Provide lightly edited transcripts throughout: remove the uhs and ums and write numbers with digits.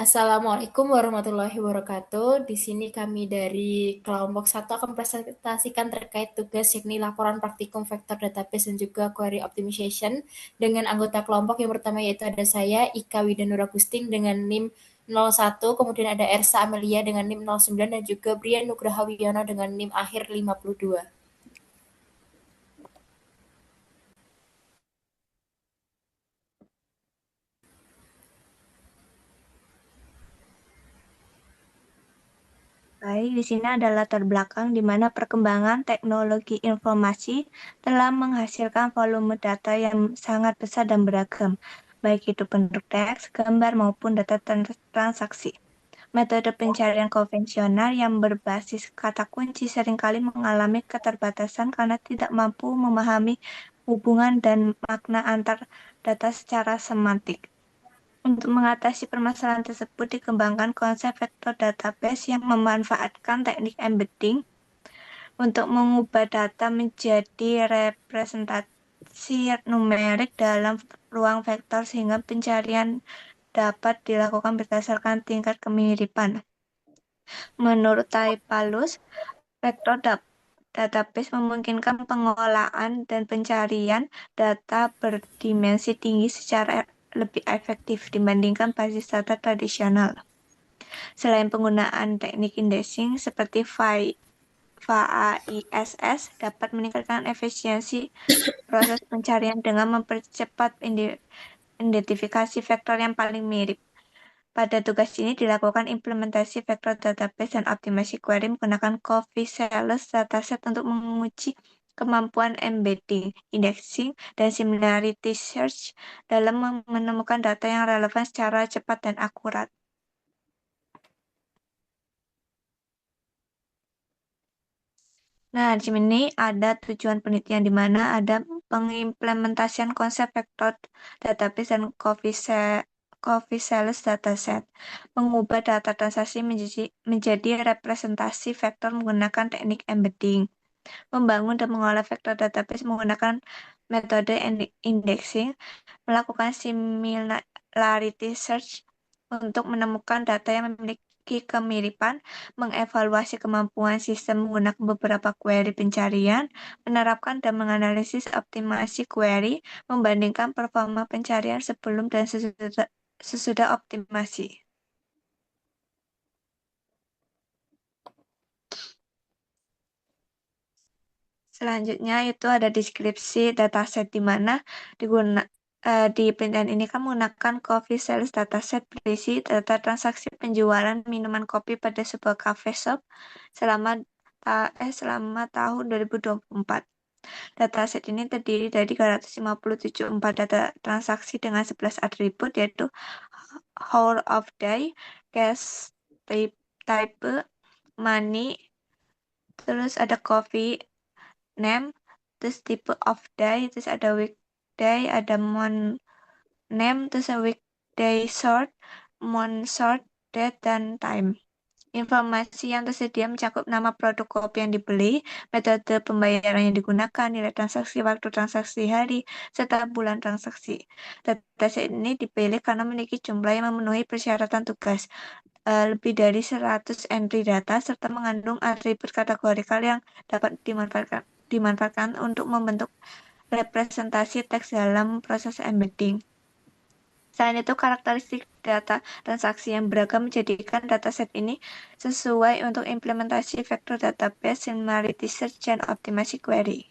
Assalamualaikum warahmatullahi wabarakatuh. Di sini kami dari kelompok satu akan presentasikan terkait tugas yakni laporan praktikum vektor database dan juga query optimization dengan anggota kelompok yang pertama yaitu ada saya Ika Widanura Gusting dengan NIM 01, kemudian ada Ersa Amelia dengan NIM 09 dan juga Brian Nugraha Wiono dengan NIM akhir 52. Baik, di sini ada latar belakang di mana perkembangan teknologi informasi telah menghasilkan volume data yang sangat besar dan beragam, baik itu bentuk teks, gambar, maupun data transaksi. Metode pencarian konvensional yang berbasis kata kunci seringkali mengalami keterbatasan karena tidak mampu memahami hubungan dan makna antar data secara semantik. Untuk mengatasi permasalahan tersebut, dikembangkan konsep vektor database yang memanfaatkan teknik embedding untuk mengubah data menjadi representasi numerik dalam ruang vektor sehingga pencarian dapat dilakukan berdasarkan tingkat kemiripan. Menurut Taipalus, vektor database memungkinkan pengolahan dan pencarian data berdimensi tinggi secara lebih efektif dibandingkan basis data tradisional. Selain penggunaan teknik indexing seperti VAISS dapat meningkatkan efisiensi proses pencarian dengan mempercepat identifikasi vektor yang paling mirip. Pada tugas ini dilakukan implementasi vektor database dan optimasi query menggunakan Coffee-Sales dataset untuk menguji kemampuan embedding, indexing, dan similarity search dalam menemukan data yang relevan secara cepat dan akurat. Nah, di sini ada tujuan penelitian di mana ada pengimplementasian konsep vektor database dan coffee sales dataset, mengubah data transaksi menjadi representasi vektor menggunakan teknik embedding, membangun dan mengolah vektor database menggunakan metode indexing, melakukan similarity search untuk menemukan data yang memiliki kemiripan, mengevaluasi kemampuan sistem menggunakan beberapa query pencarian, menerapkan dan menganalisis optimasi query, membandingkan performa pencarian sebelum dan sesudah optimasi. Selanjutnya itu ada deskripsi dataset di mana di penelitian ini kan menggunakan coffee sales dataset berisi data transaksi penjualan minuman kopi pada sebuah cafe shop selama tahun 2024. Dataset ini terdiri dari 357 data transaksi dengan 11 atribut yaitu hour of day, cash type, money, terus ada coffee name, terus type of day, terus ada weekday, ada month name, terus ada weekday sort, month sort, date, dan time. Informasi yang tersedia mencakup nama produk kopi yang dibeli, metode pembayaran yang digunakan, nilai transaksi, waktu transaksi hari, serta bulan transaksi. Dataset ini dipilih karena memiliki jumlah yang memenuhi persyaratan tugas, lebih dari 100 entry data, serta mengandung atribut kategorikal yang dapat dimanfaatkan untuk membentuk representasi teks dalam proses embedding. Selain itu, karakteristik data transaksi yang beragam menjadikan dataset ini sesuai untuk implementasi vektor database, similarity search, dan optimasi query.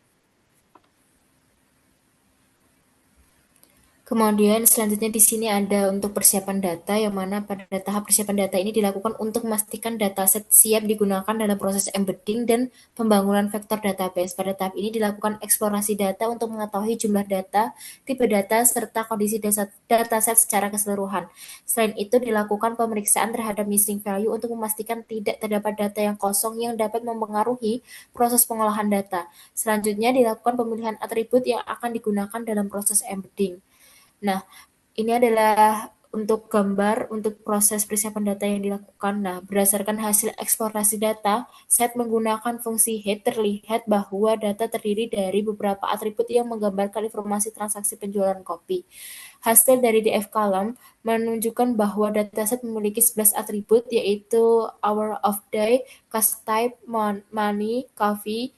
Kemudian selanjutnya di sini ada untuk persiapan data, yang mana pada tahap persiapan data ini dilakukan untuk memastikan dataset siap digunakan dalam proses embedding dan pembangunan vektor database. Pada tahap ini dilakukan eksplorasi data untuk mengetahui jumlah data, tipe data, serta kondisi dataset secara keseluruhan. Selain itu dilakukan pemeriksaan terhadap missing value untuk memastikan tidak terdapat data yang kosong yang dapat mempengaruhi proses pengolahan data. Selanjutnya dilakukan pemilihan atribut yang akan digunakan dalam proses embedding. Nah, ini adalah untuk gambar untuk proses persiapan data yang dilakukan. Nah, berdasarkan hasil eksplorasi data, set menggunakan fungsi head terlihat bahwa data terdiri dari beberapa atribut yang menggambarkan informasi transaksi penjualan kopi. Hasil dari DF column menunjukkan bahwa dataset memiliki 11 atribut yaitu hour of day, cash type, money, coffee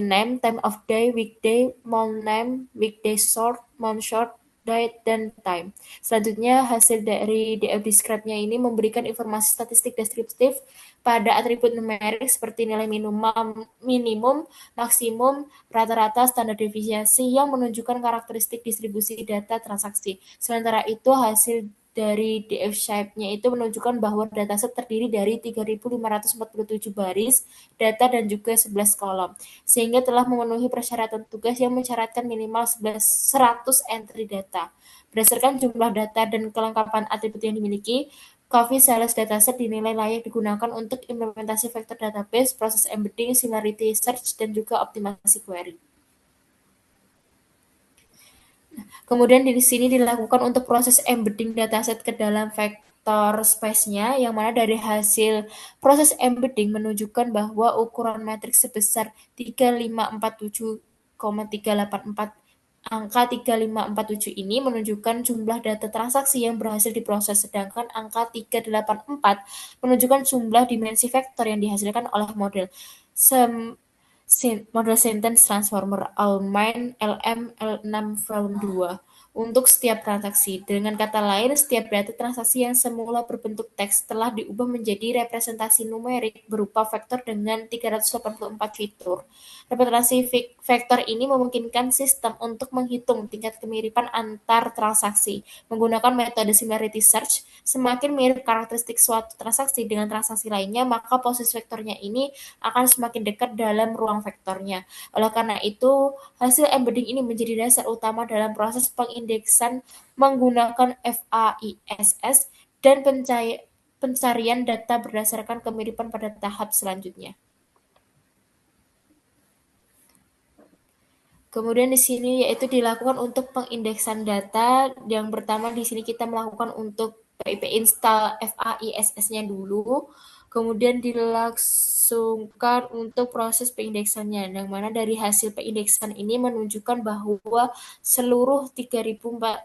name, time of day, weekday, month name, weekday short, month short, date, dan time. Selanjutnya, hasil dari DF Describe-nya ini memberikan informasi statistik deskriptif pada atribut numerik seperti nilai minimum, maksimum, rata-rata, standar deviasi yang menunjukkan karakteristik distribusi data transaksi. Sementara itu, hasil dari DF Shape-nya itu menunjukkan bahwa dataset terdiri dari 3.547 baris data dan juga 11 kolom, sehingga telah memenuhi persyaratan tugas yang mensyaratkan minimal 100 entry data. Berdasarkan jumlah data dan kelengkapan atribut yang dimiliki, Coffee Sales Dataset dinilai layak digunakan untuk implementasi vektor database, proses embedding, similarity search, dan juga optimasi query. Kemudian di sini dilakukan untuk proses embedding dataset ke dalam vektor space-nya, yang mana dari hasil proses embedding menunjukkan bahwa ukuran matriks sebesar 3547,384 angka 3547 ini menunjukkan jumlah data transaksi yang berhasil diproses, sedangkan angka 384 menunjukkan jumlah dimensi vektor yang dihasilkan oleh model. Model Sentence Transformer Allmain LM L6 Volume 2 untuk setiap transaksi. Dengan kata lain, setiap data transaksi yang semula berbentuk teks telah diubah menjadi representasi numerik berupa vektor dengan 384 fitur. Representasi vektor ini memungkinkan sistem untuk menghitung tingkat kemiripan antar transaksi. Menggunakan metode similarity search, semakin mirip karakteristik suatu transaksi dengan transaksi lainnya, maka posisi vektornya ini akan semakin dekat dalam ruang vektornya. Oleh karena itu, hasil embedding ini menjadi dasar utama dalam proses pengindeksan menggunakan FAISS dan pencarian data berdasarkan kemiripan pada tahap selanjutnya. Kemudian di sini yaitu dilakukan untuk pengindeksan data. Yang pertama di sini kita melakukan untuk PIP install FAISS-nya dulu. Kemudian dilangsungkan untuk proses pengindeksannya, yang mana dari hasil pengindeksan ini menunjukkan bahwa seluruh 3.547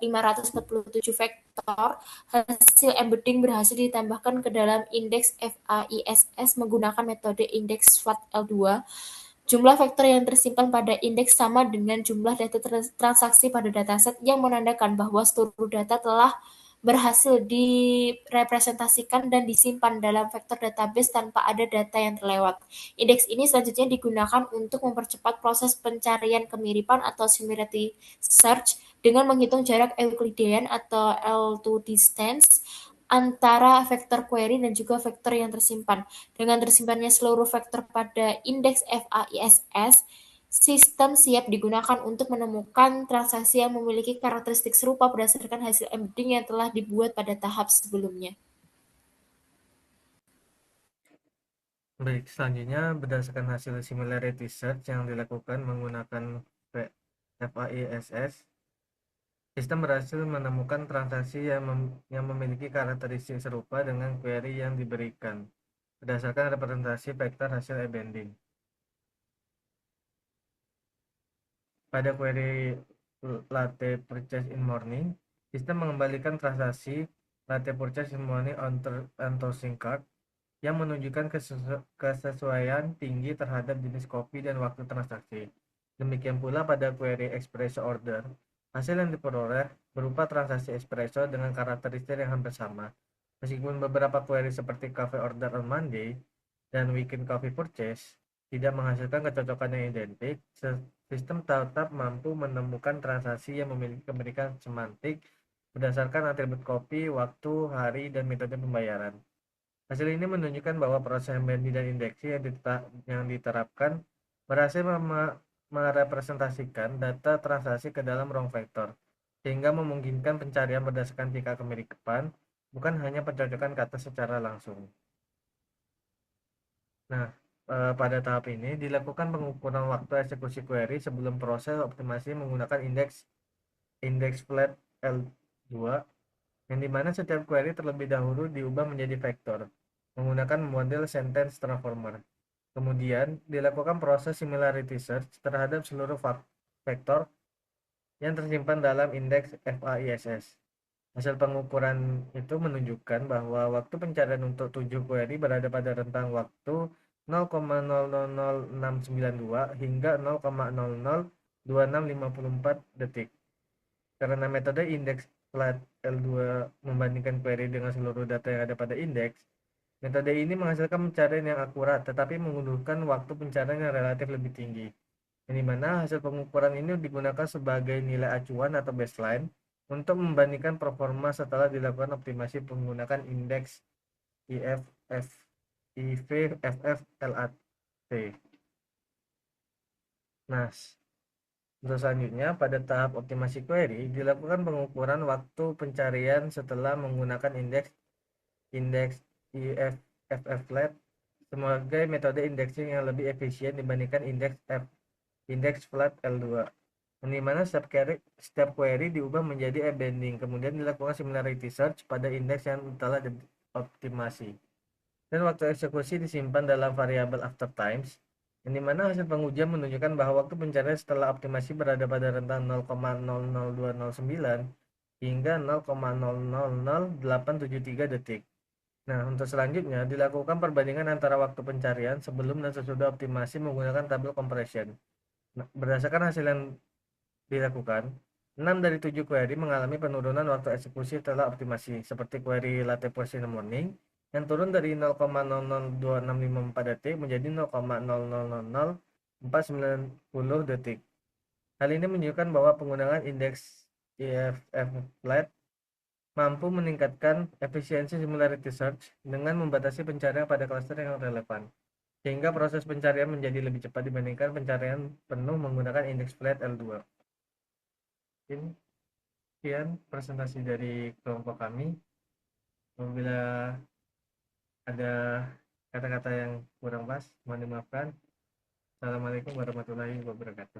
vektor hasil embedding berhasil ditambahkan ke dalam indeks FAISS menggunakan metode indeks SWOT L2. Jumlah vektor yang tersimpan pada indeks sama dengan jumlah data transaksi pada dataset, yang menandakan bahwa seluruh data telah berhasil direpresentasikan dan disimpan dalam vektor database tanpa ada data yang terlewat. Indeks ini selanjutnya digunakan untuk mempercepat proses pencarian kemiripan atau similarity search dengan menghitung jarak Euclidean atau L2 distance antara vektor query dan juga vektor yang tersimpan. Dengan tersimpannya seluruh vektor pada indeks FAISS, sistem siap digunakan untuk menemukan transaksi yang memiliki karakteristik serupa berdasarkan hasil embedding yang telah dibuat pada tahap sebelumnya. Baik, selanjutnya berdasarkan hasil similarity search yang dilakukan menggunakan FAISS, sistem berhasil menemukan transaksi yang memiliki karakteristik serupa dengan query yang diberikan berdasarkan representasi vektor hasil embedding. Pada query latte purchase in morning, sistem mengembalikan transaksi latte purchase in morning on tossing card yang menunjukkan kesesuaian tinggi terhadap jenis kopi dan waktu transaksi. Demikian pula pada query espresso order, hasil yang diperoleh berupa transaksi espresso dengan karakteristik yang hampir sama. Meskipun beberapa query seperti cafe order on Monday dan weekend coffee purchase tidak menghasilkan kecocokan yang identik, sistem tetap mampu menemukan transaksi yang memiliki kemiripan semantik berdasarkan atribut kopi, waktu, hari, dan metode pembayaran. Hasil ini menunjukkan bahwa proses embedding dan indeksi yang diterapkan berhasil merepresentasikan data transaksi ke dalam ruang vektor, sehingga memungkinkan pencarian berdasarkan tingkat kemiripan, bukan hanya pencocokan kata secara langsung. Nah, pada tahap ini dilakukan pengukuran waktu eksekusi query sebelum proses optimasi menggunakan indeks flat L2 yang dimana setiap query terlebih dahulu diubah menjadi vektor menggunakan model sentence transformer. Kemudian dilakukan proses similarity search terhadap seluruh vektor yang tersimpan dalam indeks FAISS. Hasil pengukuran itu menunjukkan bahwa waktu pencarian untuk 7 query berada pada rentang waktu 0,000692 hingga 0,002654 detik. Karena metode indeks flat L2 membandingkan query dengan seluruh data yang ada pada indeks, metode ini menghasilkan pencarian yang akurat tetapi menggunakan waktu pencarian yang relatif lebih tinggi. Yang dimana hasil pengukuran ini digunakan sebagai nilai acuan atau baseline untuk membandingkan performa setelah dilakukan optimasi menggunakan indeks IFF, IVFF, LAT. Nah, untuk selanjutnya, pada tahap optimasi query, dilakukan pengukuran waktu pencarian setelah menggunakan indeks IFFF flat sebagai metode indexing yang lebih efisien dibandingkan indeks flat L2. Di mana setiap query diubah menjadi embedding, kemudian dilakukan similarity search pada indeks yang telah dioptimasi. Dan waktu eksekusi disimpan dalam variabel after times, yang dimana hasil pengujian menunjukkan bahwa waktu pencarian setelah optimasi berada pada rentang 0,000209 hingga 0,000873 detik. Nah, untuk selanjutnya dilakukan perbandingan antara waktu pencarian sebelum dan sesudah optimasi menggunakan tabel compression. Nah, berdasarkan hasil yang dilakukan, 6 dari 7 query mengalami penurunan waktu eksekusi setelah optimasi, seperti query latte portion morning yang turun dari 0,002654 detik menjadi 0,000490 detik. Hal ini menunjukkan bahwa penggunaan indeks IFF flat mampu meningkatkan efisiensi similarity search dengan membatasi pencarian pada klaster yang relevan, sehingga proses pencarian menjadi lebih cepat dibandingkan pencarian penuh menggunakan indeks flat L2. Sekian presentasi dari kelompok kami. Apabila ada kata-kata yang kurang pas, mohon dimaafkan. Assalamualaikum warahmatullahi wabarakatuh.